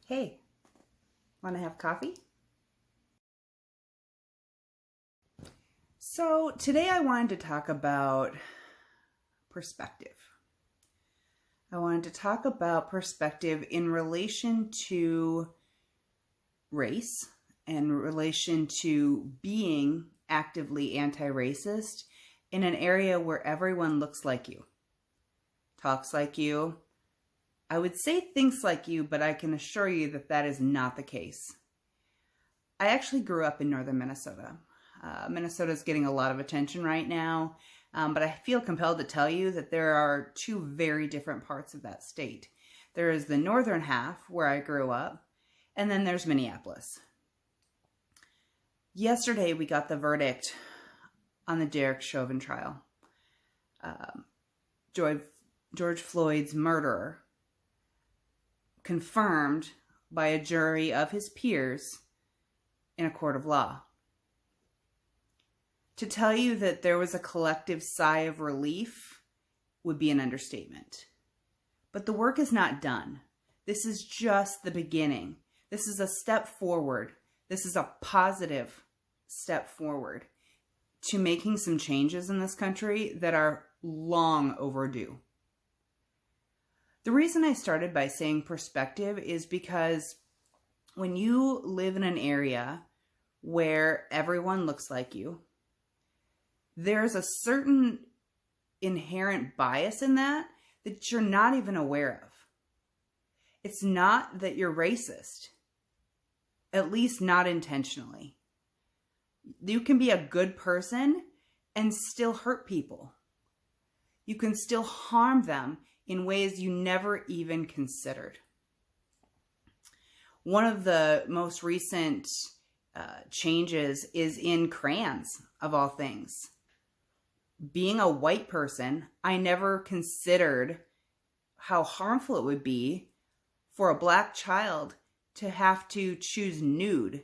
Hey, want to have coffee? So today I wanted to talk about perspective. I wanted to talk about perspective in relation to race and relation to being actively anti-racist in an area where everyone looks like you, talks like you. I would say thinks like you, but I can assure you that that is not the case. I actually grew up in northern Minnesota. Minnesota is getting a lot of attention right now, but I feel compelled to tell you that there are two very different parts of that state. There is the northern half, where I grew up, and then there's Minneapolis. Yesterday, we got the verdict on the Derek Chauvin trial. George Floyd's murderer, confirmed by a jury of his peers in a court of law. To tell you that there was a collective sigh of relief would be an understatement. But the work is not done. This is just the beginning. This is a step forward. This is a positive step forward to making some changes in this country that are long overdue. The reason I started by saying perspective is because when you live in an area where everyone looks like you, there's a certain inherent bias in that you're not even aware of. It's not that you're racist, at least not intentionally. You can be a good person and still hurt people. You can still harm them in ways you never even considered. One of the most recent changes is in crayons, of all things. Being a white person, I never considered how harmful it would be for a black child to have to choose nude.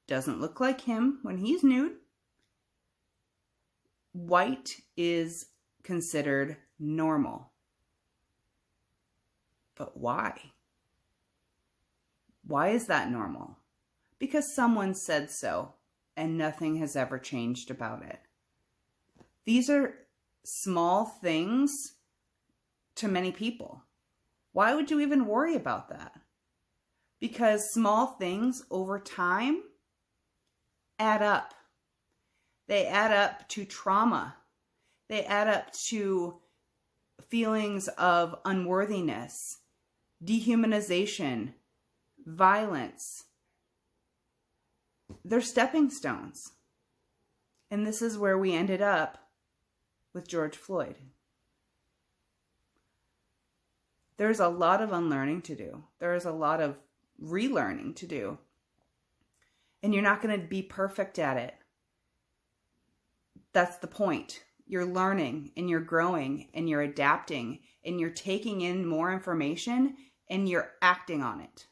Doesn't look like him when he's nude. White is considered normal. But why? Why is that normal? Because someone said so, and nothing has ever changed about it. These are small things to many people. Why would you even worry about that? Because small things over time add up. They add up to trauma. They add up to feelings of unworthiness, dehumanization, violence. They're stepping stones. And this is where we ended up with George Floyd. There's a lot of unlearning to do. There is a lot of relearning to do. And you're not going to be perfect at it. That's the point. You're learning and you're growing and you're adapting and you're taking in more information and you're acting on it.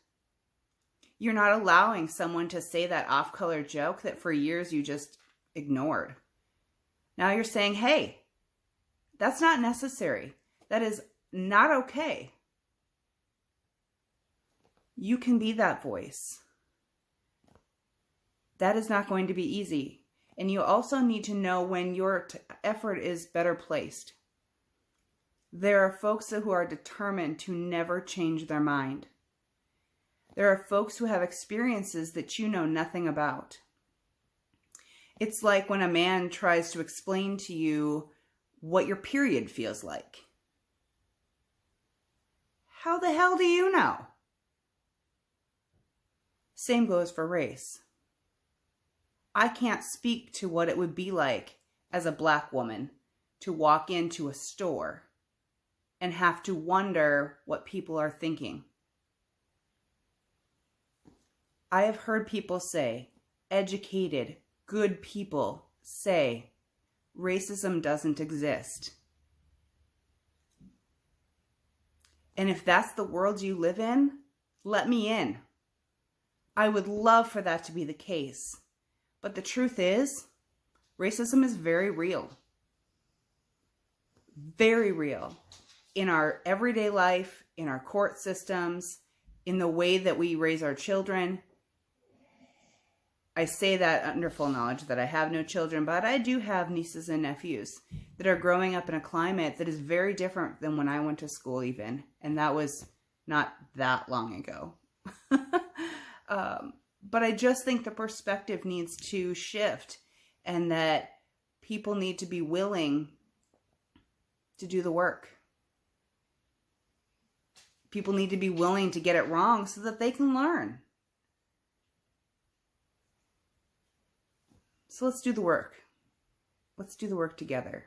You're not allowing someone to say that off-color joke that for years you just ignored. Now you're saying, hey, that's not necessary. That is not okay. You can be that voice. That is not going to be easy. And you also need to know when your effort is better placed. There are folks who are determined to never change their mind. There are folks who have experiences that you know nothing about. It's like when a man tries to explain to you what your period feels like. How the hell do you know? Same goes for race. I can't speak to what it would be like as a black woman to walk into a store and have to wonder what people are thinking. I have heard people say, educated, good people say, racism doesn't exist. And if that's the world you live in, let me in. I would love for that to be the case. But the truth is, racism is very real. Very real. In our everyday life, in our court systems, in the way that we raise our children. I say that under full knowledge that I have no children, but I do have nieces and nephews that are growing up in a climate that is very different than when I went to school even. And that was not that long ago. But I just think the perspective needs to shift, and that people need to be willing to do the work. People need to be willing to get it wrong so that they can learn. So let's do the work. Let's do the work together.